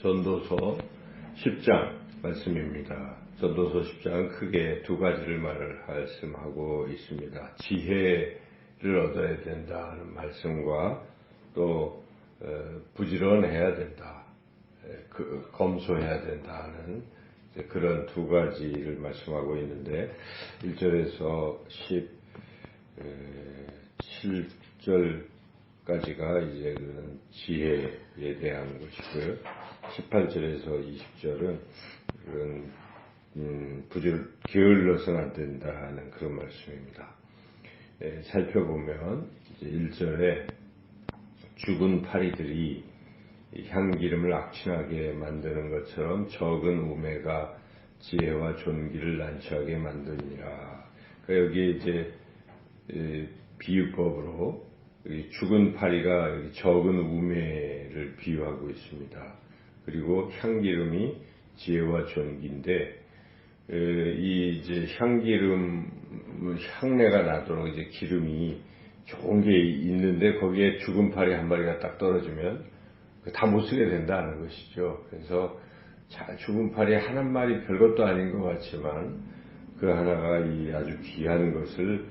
전도서 10장 말씀입니다. 전도서 10장은 크게 두 가지를 말씀하고 있습니다. 지혜를 얻어야 된다는 말씀과 또 부지런해야 된다, 검소해야 된다는 그런 두 가지를 말씀하고 있는데 1절에서 17절까지가 이제 그런 지혜에 대한 것이고요. 18절에서 20절은 그런 게을러서는 안 된다는 그런 말씀입니다. 살펴보면 이제 1절에 죽은 파리들이 향기름을 악취나게 만드는 것처럼 적은 우매가 지혜와 존귀를 난처하게 만드니라. 그러니까 여기 이제 비유법으로 죽은 파리가 적은 우매를 비유하고 있습니다. 그리고 향기름이 지혜와 존귀인데 이 이제 향기름 향내가 나도록 이제 기름이 좋은 게 있는데 거기에 죽은 파리 한 마리가 딱 떨어지면 다 못 쓰게 된다는 것이죠. 그래서 죽은 파리 한 마리 별것도 아닌 것 같지만 그 하나가 이 아주 귀한 것을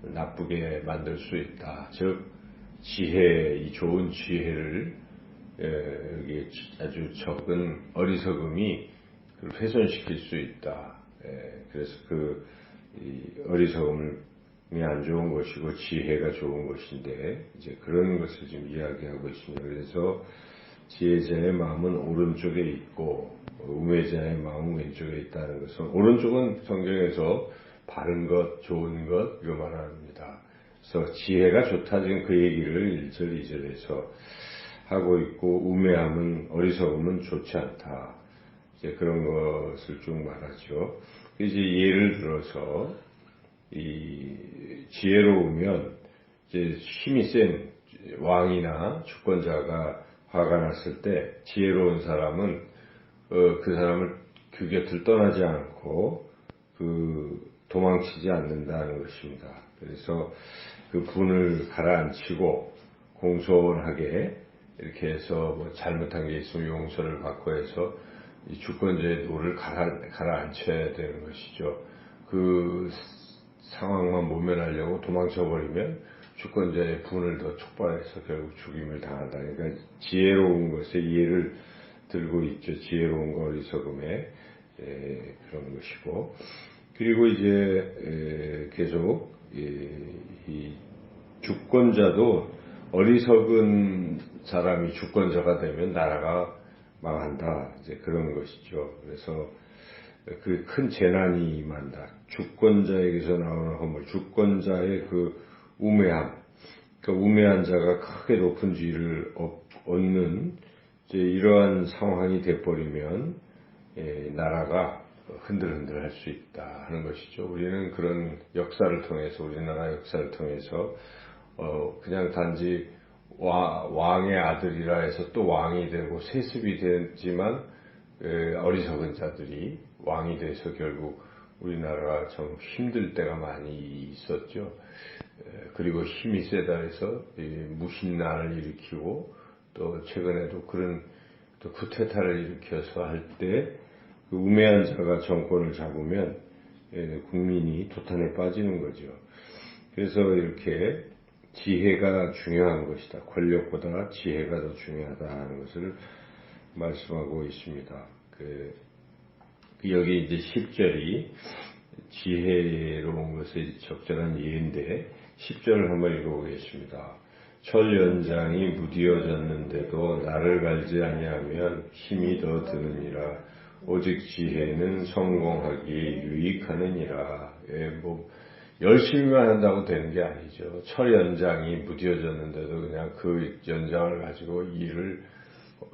나쁘게 만들 수 있다. 즉 지혜, 이 좋은 지혜를 여기 아주 적은 어리석음이 훼손시킬 수 있다. 그래서 어리석음이 안 좋은 것이고 지혜가 좋은 것인데 이제 그런 것을 지금 이야기하고 있습니다. 그래서 지혜자의 마음은 오른쪽에 있고 우매자의 마음은 왼쪽에 있다는 것은, 오른쪽은 성경에서 바른 것, 좋은 것 이거 말합니다. 그래서 지혜가 좋다 지금 그 얘기를 1절, 2절에서 하고 있고, 우매함은, 어리석음은 좋지 않다. 이제 그런 것을 쭉 말하죠. 이제 예를 들어서 이 지혜로우면 이제 힘이 센 왕이나 주권자가 화가 났을 때 지혜로운 사람은 그 사람을 그 곁을 떠나지 않고 도망치지 않는다는 것입니다. 그래서 그 분을 가라앉히고 공손하게 이렇게 해서 뭐 잘못한 게 있으면 용서를 받고 해서 이 주권자의 노를 가라앉혀야 되는 것이죠. 그 상황만 모면하려고 도망쳐버리면 주권자의 분을 더 촉발해서 결국 죽임을 당한다. 그러니까 지혜로운 것에 이해를 들고 있죠. 지혜로운 거 어리석음에 그런 것이고, 그리고 이제 계속 이 주권자도 어리석은 사람이 주권자가 되면 나라가 망한다. 이제 그런 것이죠. 그래서 그 큰 재난이 임한다. 주권자에게서 나오는 허물, 주권자의 그 우매함, 그 우매한 자가 크게 높은 지위를 얻는 이제 이러한 상황이 돼버리면 나라가 흔들흔들 할 수 있다 하는 것이죠. 우리는 그런 역사를 통해서, 우리나라 역사를 통해서 그냥 단지 왕의 아들이라 해서 또 왕이 되고 세습이 되지만 어리석은 자들이 왕이 돼서 결국 우리나라가 좀 힘들 때가 많이 있었죠. 그리고 힘이 세다 해서 무신난을 일으키고 또 최근에도 그런 또 쿠데타를 일으켜서 할 때 그 우매한 자가 정권을 잡으면 국민이 도탄에 빠지는 거죠. 그래서 이렇게 지혜가 중요한 것이다. 권력보다 지혜가 더 중요하다는 것을 말씀하고 있습니다. 여기 이제 10절이 지혜로운 것의 적절한 예인데 10절을 한번 읽어보겠습니다. 철연장이 무디어졌는데도 나를 갈지 아니하면 힘이 더 드느니라. 오직 지혜는 성공하기에 유익하느니라. 열심히만 한다고 되는 게 아니죠. 철연장이 무디어졌는데도 그냥 그 연장을 가지고 일을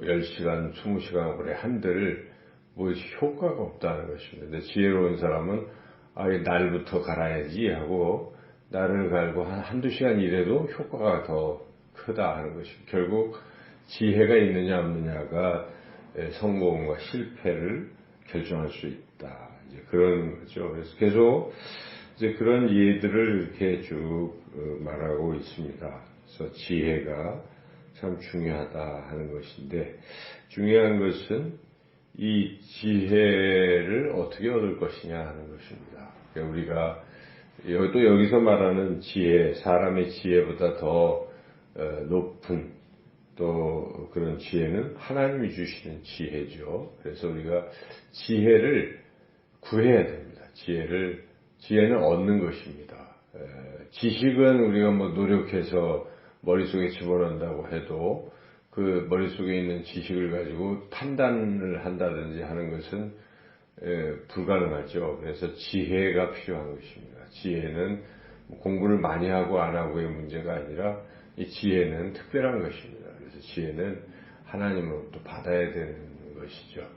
10시간, 20시간 오래 한들 뭐 효과가 없다는 것입니다. 근데 지혜로운 사람은 날부터 갈아야지 하고 날을 갈고 한두 시간 일해도 효과가 더 크다 하는 것입니다. 결국 지혜가 있느냐 없느냐가 성공과 실패를 결정할 수 있다. 이제 그런 거죠. 그래서 계속 이제 그런 예들을 이렇게 쭉 말하고 있습니다. 그래서 지혜가 참 중요하다 하는 것인데, 중요한 것은 이 지혜를 어떻게 얻을 것이냐 하는 것입니다. 그러니까 우리가 또 여기서 말하는 지혜, 사람의 지혜보다 더 높은 또 그런 지혜는 하나님이 주시는 지혜죠. 그래서 우리가 지혜를 구해야 됩니다. 지혜는 얻는 것입니다. 지식은 우리가 뭐 노력해서 머릿속에 집어넣는다고 해도 그 머릿속에 있는 지식을 가지고 판단을 한다든지 하는 것은 불가능하죠. 그래서 지혜가 필요한 것입니다. 지혜는 공부를 많이 하고 안 하고의 문제가 아니라 이 지혜는 특별한 것입니다. 그래서 지혜는 하나님으로부터 받아야 되는 것이죠.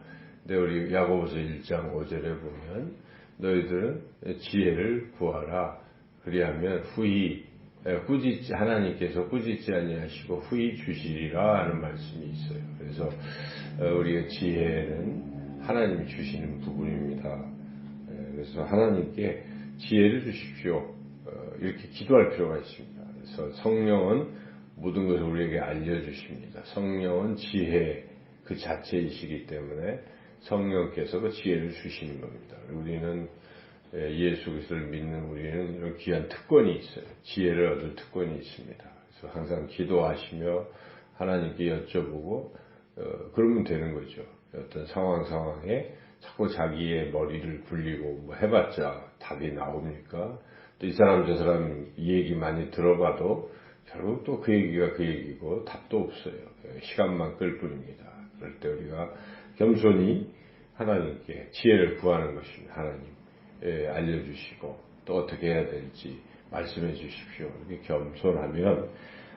근데 우리 야고보서 1장 5절에 보면 너희들은 지혜를 구하라. 그리하면 하나님께서 꾸짖지 아니하시고 후히 주시리라 하는 말씀이 있어요. 그래서 우리의 지혜는 하나님이 주시는 부분입니다. 그래서 하나님께 지혜를 주십시오. 이렇게 기도할 필요가 있습니다. 그래서 성령은 모든 것을 우리에게 알려주십니다. 성령은 지혜 그 자체이시기 때문에 성령께서 그 지혜를 주시는 겁니다. 우리는 예수 그리스도를 믿는 우리는 이런 귀한 특권이 있어요. 지혜를 얻을 특권이 있습니다. 그래서 항상 기도하시며 하나님께 여쭤보고 그러면 되는 거죠. 어떤 상황에 자꾸 자기의 머리를 굴리고 뭐 해봤자 답이 나옵니까? 또 이 사람 저 사람 이 얘기 많이 들어봐도 결국 또 그 얘기가 그 얘기고 답도 없어요. 시간만 끌 뿐입니다. 그럴 때 우리가 겸손히 하나님께 지혜를 구하는 것입니다. 하나님 알려주시고 또 어떻게 해야 될지 말씀해 주십시오. 이렇게 겸손하면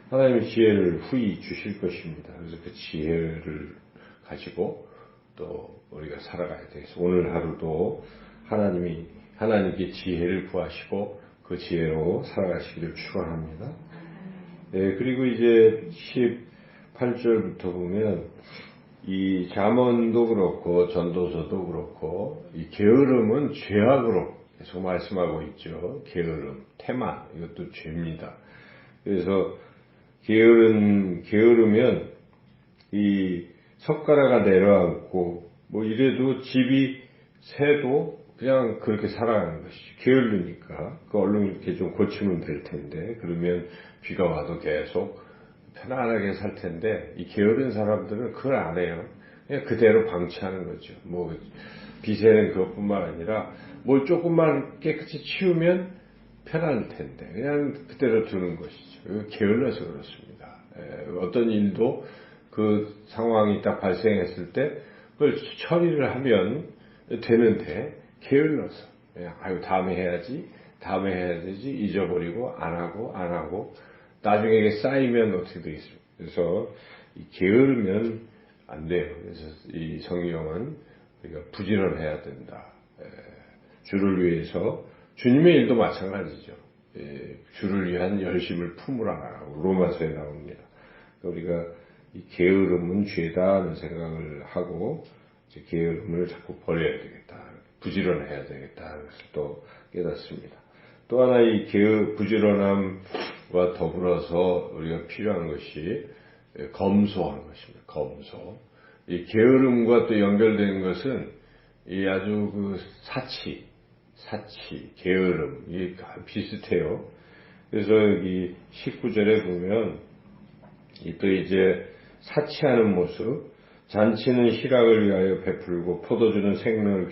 하나님의 지혜를 후히 주실 것입니다. 그래서 그 지혜를 가지고 또 우리가 살아가야 되겠습니다. 오늘 하루도 하나님께 지혜를 구하시고 그 지혜로 살아가시기를 축원합니다. 그리고 이제 18절부터 보면 이 잠언도 그렇고 전도서도 그렇고 이 게으름은 죄악으로 계속 말씀하고 있죠. 게으름, 태만 이것도 죄입니다. 그래서 게으르면 이 석가래가 내려앉고 뭐 이래도 집이 새도 그냥 그렇게 살아가는 것이죠. 게으르니까 그 얼른 이렇게 좀 고치면 될 텐데 그러면 비가 와도 계속 편안하게 살 텐데 이 게으른 사람들은 그걸 안 해요. 그냥 그대로 방치하는 거죠. 뭐 비세는 그것뿐만 아니라 뭘 조금만 깨끗이 치우면 편할 텐데 그냥 그대로 두는 것이죠. 게을러서 그렇습니다. 어떤 일도 그 상황이 딱 발생했을 때 그걸 처리를 하면 되는데 게을러서 그냥 다음에 해야지 잊어버리고 안 하고 나중에 이게 쌓이면 어떻게 되겠습니까? 그래서 게으르면 안 돼요. 그래서 이 성경은 우리가 부지런해야 된다. 주를 위해서 주님의 일도 마찬가지죠. 주를 위한 열심을 품으라라고 로마서에 나옵니다. 그러니까 우리가 이 게으름은 죄다 하는 생각을 하고 이제 게으름을 자꾸 버려야 되겠다. 부지런해야 되겠다. 그래서 또 깨닫습니다. 또 하나 이 부지런함과 더불어서 우리가 필요한 것이 검소한 것입니다. 검소. 이 게으름과 또 연결되는 것은 이 아주 그 사치, 게으름, 이게 비슷해요. 그래서 여기 19절에 보면 또 이제 사치하는 모습, 잔치는 희락을 위하여 베풀고 포도주는 생명을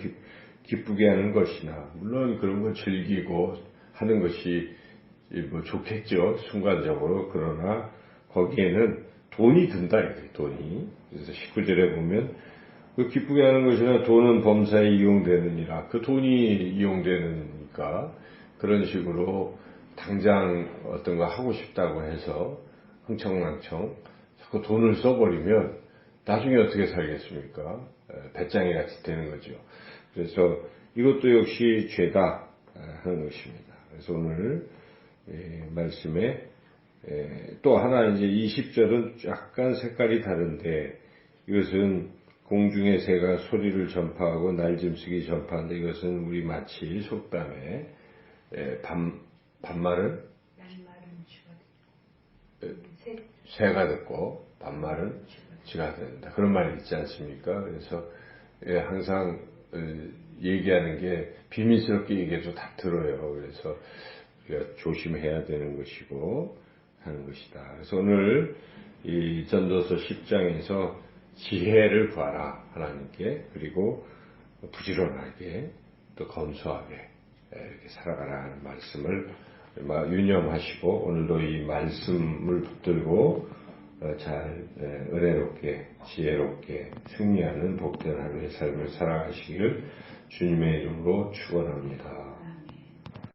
기쁘게 하는 것이나 물론 그런 걸 즐기고 하는 것이 뭐 좋겠죠. 순간적으로. 그러나 거기에는 돈이 든다. 돈이. 그래서 19절에 보면 그 기쁘게 하는 것이나 돈은 범사에 이용되느니라. 그 돈이 이용되니까 그런 식으로 당장 어떤 거 하고 싶다고 해서 흥청망청 자꾸 돈을 써버리면 나중에 어떻게 살겠습니까? 배짱이 같이 되는 거죠. 그래서 이것도 역시 죄다 하는 것입니다. 그래서 오늘 말씀에 또 하나 이제 20절은 약간 색깔이 다른데 이것은 공중의 새가 소리를 전파하고 날짐승이 전파하는데 이것은 우리 마치 속담에 반말은 새가 듣고 반말은 지가 된다. 그런 말이 있지 않습니까? 그래서 항상 얘기하는 게 비밀스럽게 얘기해도 다 들어요. 그래서 우리가 조심해야 되는 것이고 하는 것이다. 그래서 오늘 이 전도서 10장에서 지혜를 구하라 하나님께, 그리고 부지런하게 또 검소하게 이렇게 살아가라 하는 말씀을 유념하시고 오늘도 이 말씀을 붙들고 잘 은혜롭게 지혜롭게 승리하는 복된 하루의 삶을 살아가시기를 주님의 이름으로 축원합니다.